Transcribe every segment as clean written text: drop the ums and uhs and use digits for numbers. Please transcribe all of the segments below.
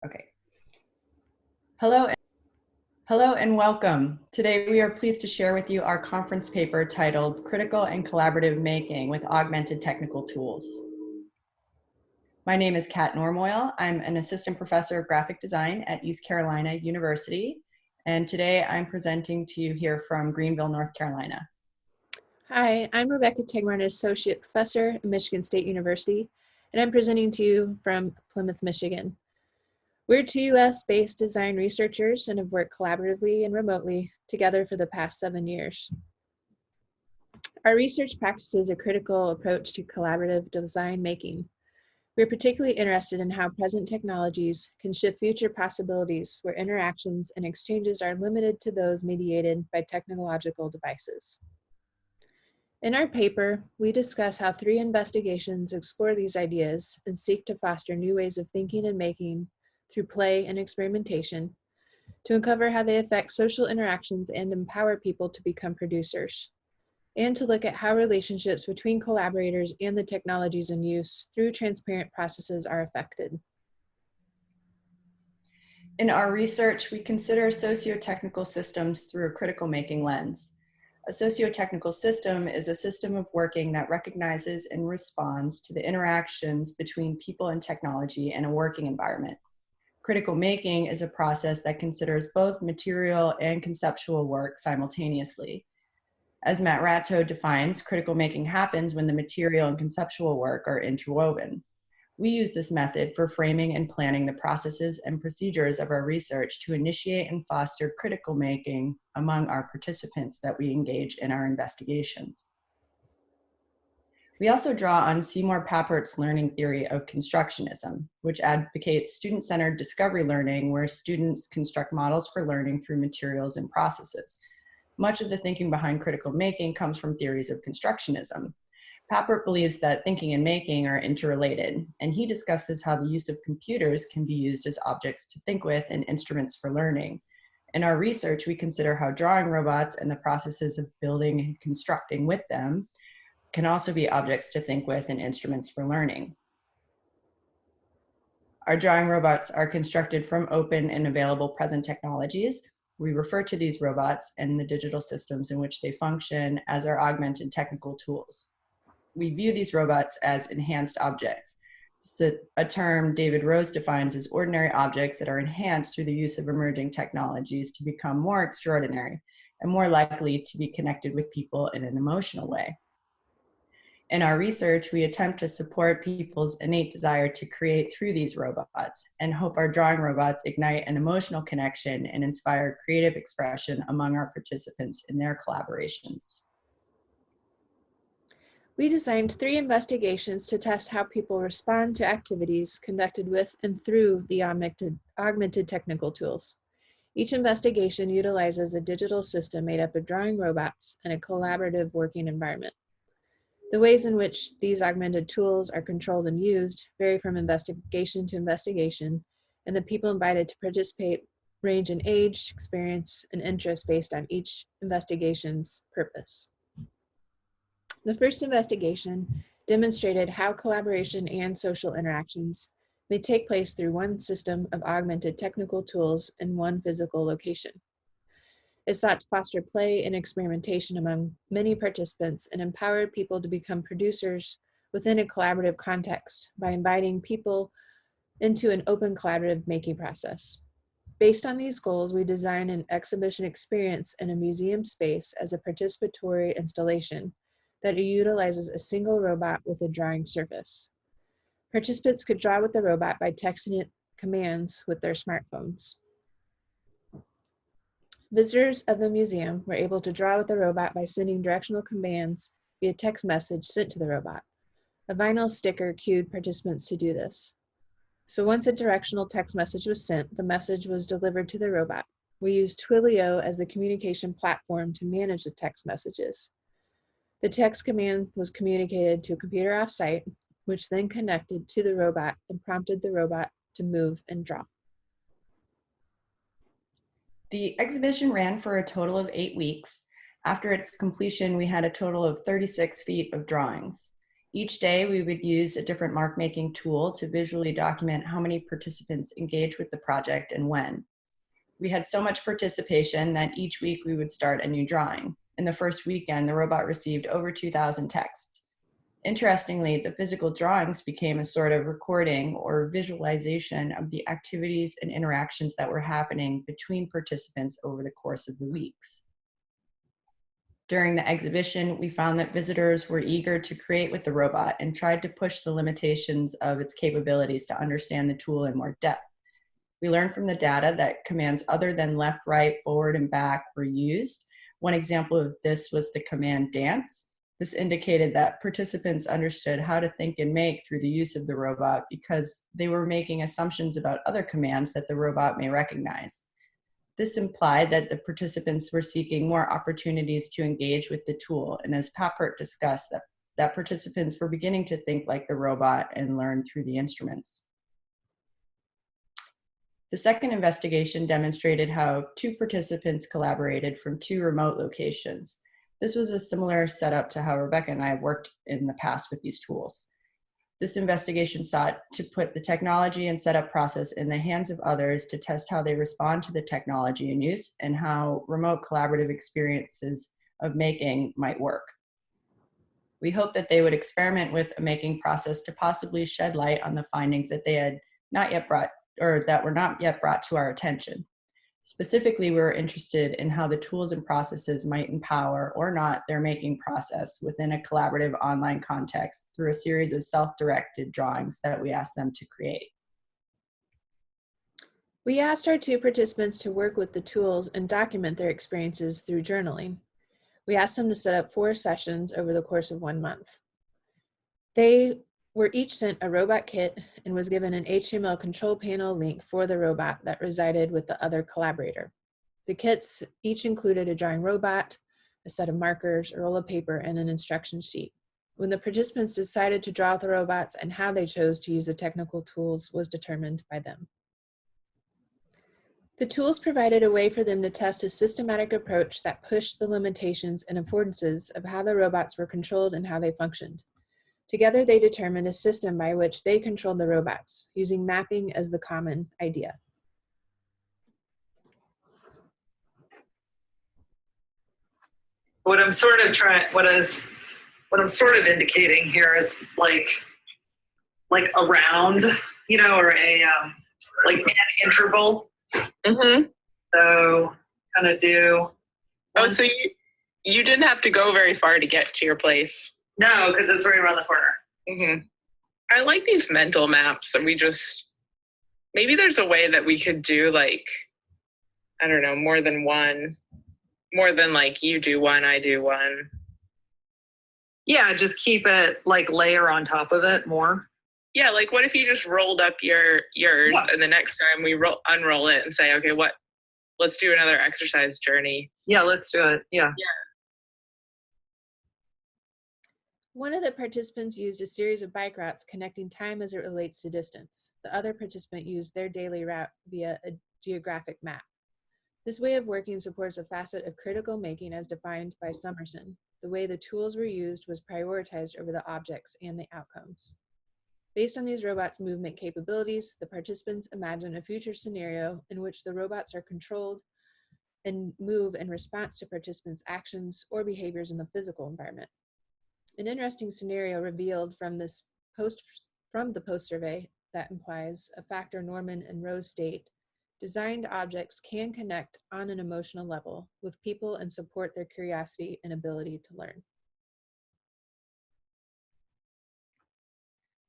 Okay. Hello and welcome. Today we are pleased to share with you our conference paper titled Critical and Collaborative Making with Augmented Technical Tools. My name is Kat Normoyle. I'm an assistant professor of graphic design at East Carolina University, and today I'm presenting to you here from Greenville, North Carolina. Hi, I'm Rebecca Tegtmeyer, an associate professor at Michigan State University, and I'm presenting to you from Plymouth, Michigan. We're two US-based design researchers and have worked collaboratively and remotely together for the past 7 years. Our research practices a critical approach to collaborative design making. We're particularly interested in how present technologies can shift future possibilities where interactions and exchanges are limited to those mediated by technological devices. In our paper, we discuss how 3 investigations explore these ideas and seek to foster new ways of thinking and making through play and experimentation, to uncover how they affect social interactions and empower people to become producers, and to look at how relationships between collaborators and the technologies in use through transparent processes are affected. In our research, we consider socio-technical systems through a critical making lens. A socio-technical system is a system of working that recognizes and responds to the interactions between people and technology in a working environment. Critical making is a process that considers both material and conceptual work simultaneously. As Matt Ratto defines, critical making happens when the material and conceptual work are interwoven. We use this method for framing and planning the processes and procedures of our research to initiate and foster critical making among our participants that we engage in our investigations. We also draw on Seymour Papert's learning theory of constructionism, which advocates student-centered discovery learning where students construct models for learning through materials and processes. Much of the thinking behind critical making comes from theories of constructionism. Papert believes that thinking and making are interrelated, and he discusses how the use of computers can be used as objects to think with and instruments for learning. In our research, we consider how drawing robots and the processes of building and constructing with them can also be objects to think with and instruments for learning. Our drawing robots are constructed from open and available present technologies. We refer to these robots and the digital systems in which they function as our augmented technical tools. We view these robots as enhanced objects. It's a term David Rose defines as ordinary objects that are enhanced through the use of emerging technologies to become more extraordinary and more likely to be connected with people in an emotional way. In our research, we attempt to support people's innate desire to create through these robots and hope our drawing robots ignite an emotional connection and inspire creative expression among our participants in their collaborations. We designed 3 investigations to test how people respond to activities conducted with and through the augmented technical tools. Each investigation utilizes a digital system made up of drawing robots and a collaborative working environment. The ways in which these augmented tools are controlled and used vary from investigation to investigation, and the people invited to participate range in age, experience, and interest based on each investigation's purpose. The first investigation demonstrated how collaboration and social interactions may take place through one system of augmented technical tools in one physical location. It sought to foster play and experimentation among many participants and empowered people to become producers within a collaborative context by inviting people into an open collaborative making process. Based on these goals, we designed an exhibition experience in a museum space as a participatory installation that utilizes a single robot with a drawing surface. Participants could draw with the robot by texting it commands with their smartphones. Visitors of the museum were able to draw with the robot by sending directional commands via text message sent to the robot. A vinyl sticker cued participants to do this. So once a directional text message was sent, the message was delivered to the robot. We used Twilio as the communication platform to manage the text messages. The text command was communicated to a computer off-site, which then connected to the robot and prompted the robot to move and draw. The exhibition ran for a total of 8 weeks. After its completion, we had a total of 36 feet of drawings. Each day, we would use a different mark-making tool to visually document how many participants engaged with the project and when. We had so much participation that each week we would start a new drawing. In the first weekend, the robot received over 2,000 texts. Interestingly, the physical drawings became a sort of recording or visualization of the activities and interactions that were happening between participants over the course of the weeks. During the exhibition, we found that visitors were eager to create with the robot and tried to push the limitations of its capabilities to understand the tool in more depth. We learned from the data that commands other than left, right, forward, and back were used. One example of this was the command dance. This indicated that participants understood how to think and make through the use of the robot because they were making assumptions about other commands that the robot may recognize. This implied that the participants were seeking more opportunities to engage with the tool, and as Papert discussed, that participants were beginning to think like the robot and learn through the instruments. The second investigation demonstrated how two participants collaborated from two remote locations. This was a similar setup to how Rebecca and I have worked in the past with these tools. This investigation sought to put the technology and setup process in the hands of others to test how they respond to the technology in use and how remote collaborative experiences of making might work. We hope that they would experiment with a making process to possibly shed light on the findings that they had not yet brought, or that were not yet brought to our attention. Specifically, we were interested in how the tools and processes might empower or not their making process within a collaborative online context through a series of self-directed drawings that we asked them to create. We asked our two participants to work with the tools and document their experiences through journaling. We asked them to set up 4 sessions over the course of 1 month. They were each sent a robot kit and was given an HTML control panel link for the robot that resided with the other collaborator. The kits each included a drawing robot, a set of markers, a roll of paper, and an instruction sheet. When the participants decided to draw the robots and how they chose to use the technical tools was determined by them. The tools provided a way for them to test a systematic approach that pushed the limitations and affordances of how the robots were controlled and how they functioned. Together, they determined a system by which they controlled the robots, using mapping as the common idea. What I'm sort of indicating here is like around, you know, or a like an interval. Mm-hmm. So kind of do. Oh, so you didn't have to go very far to get to your place. No, because it's right around the corner. Mm-hmm. I like these mental maps, and maybe there's a way that we could do like, I don't know, more than like you do one, I do one. Yeah, just keep it like layer on top of it more. Yeah, like what if you just rolled up yours, yeah, and the next time we unroll it and say, okay, let's do another exercise journey. Yeah, let's do it. Yeah. One of the participants used a series of bike routes connecting time as it relates to distance. The other participant used their daily route via a geographic map. This way of working supports a facet of critical making as defined by Summerson. The way the tools were used was prioritized over the objects and the outcomes. Based on these robots' movement capabilities, the participants imagine a future scenario in which the robots are controlled and move in response to participants' actions or behaviors in the physical environment. An interesting scenario revealed from the post survey that implies a factor Norman and Rose state: designed objects can connect on an emotional level with people and support their curiosity and ability to learn.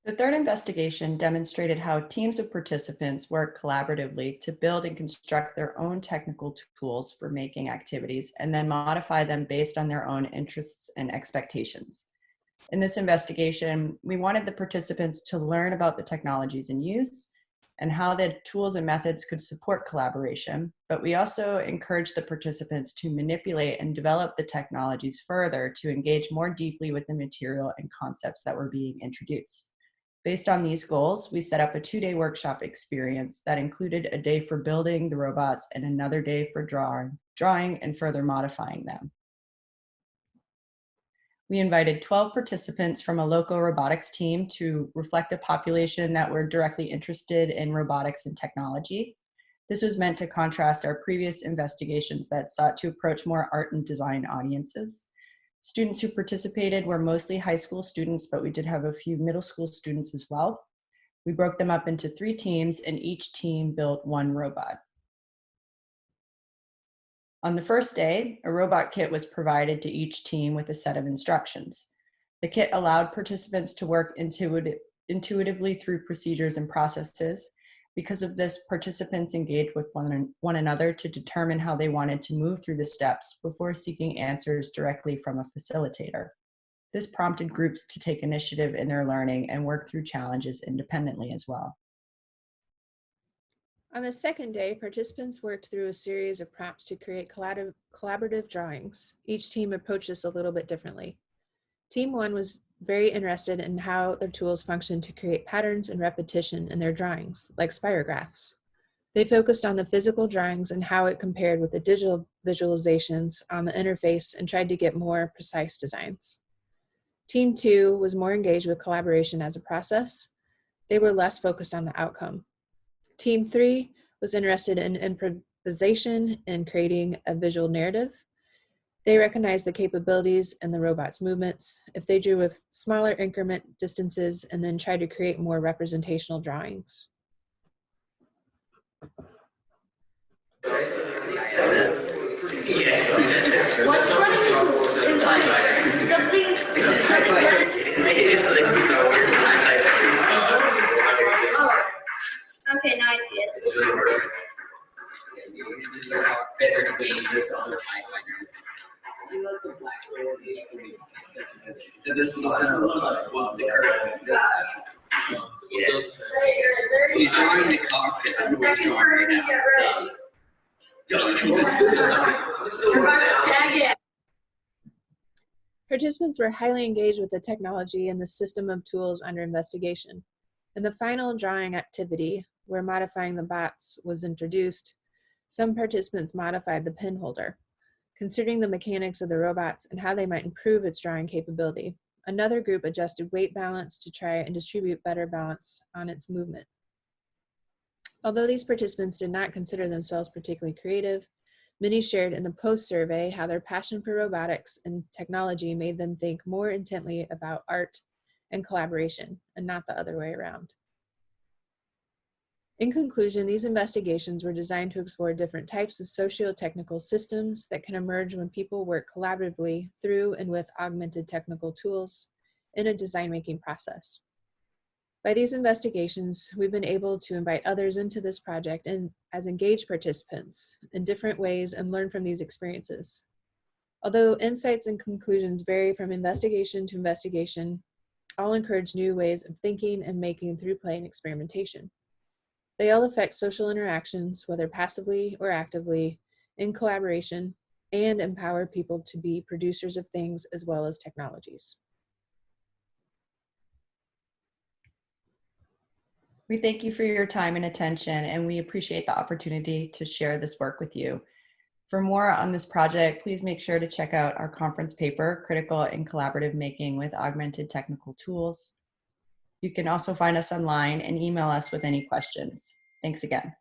The third investigation demonstrated how teams of participants work collaboratively to build and construct their own technical tools for making activities and then modify them based on their own interests and expectations. In this investigation, we wanted the participants to learn about the technologies in use and how the tools and methods could support collaboration, but we also encouraged the participants to manipulate and develop the technologies further to engage more deeply with the material and concepts that were being introduced. Based on these goals, we set up a 2-day workshop experience that included a day for building the robots and another day for drawing and further modifying them. We invited 12 participants from a local robotics team to reflect a population that were directly interested in robotics and technology. This was meant to contrast our previous investigations that sought to approach more art and design audiences. Students who participated were mostly high school students, but we did have a few middle school students as well. We broke them up into 3 teams, and each team built 1 robot. On the first day, a robot kit was provided to each team with a set of instructions. The kit allowed participants to work intuitively through procedures and processes. Because of this, participants engaged with one another to determine how they wanted to move through the steps before seeking answers directly from a facilitator. This prompted groups to take initiative in their learning and work through challenges independently as well. On the second day, participants worked through a series of prompts to create collaborative drawings. Each team approached this a little bit differently. Team 1 was very interested in how their tools function to create patterns and repetition in their drawings, like spirographs. They focused on the physical drawings and how it compared with the digital visualizations on the interface and tried to get more precise designs. Team 2 was more engaged with collaboration as a process. They were less focused on the outcome. Team 3 was interested in improvisation and creating a visual narrative. They recognized the capabilities in the robot's movements. If they drew with smaller increment distances and then tried to create more representational drawings. Yes. What's running into something? It is like oh. Okay, now I see it. So this is the yes. He's drawing the cockpit. I'm drawing right now. Participants were highly engaged with the technology and the system of tools under investigation. In the final drawing activity, where modifying the bots was introduced, some participants modified the pin holder, considering the mechanics of the robots and how they might improve its drawing capability. Another group adjusted weight balance to try and distribute better balance on its movement. Although these participants did not consider themselves particularly creative, many shared in the post-survey how their passion for robotics and technology made them think more intently about art and collaboration, and not the other way around. In conclusion, these investigations were designed to explore different types of socio-technical systems that can emerge when people work collaboratively through and with augmented technical tools in a design-making process. By these investigations, we've been able to invite others into this project and as engaged participants in different ways and learn from these experiences. Although insights and conclusions vary from investigation to investigation, all encourage new ways of thinking and making through play and experimentation. They all affect social interactions, whether passively or actively, in collaboration, and empower people to be producers of things as well as technologies. We thank you for your time and attention, and we appreciate the opportunity to share this work with you. For more on this project, please make sure to check out our conference paper, Critical and Collaborative Making with Augmented Technical Tools. You can also find us online and email us with any questions. Thanks again.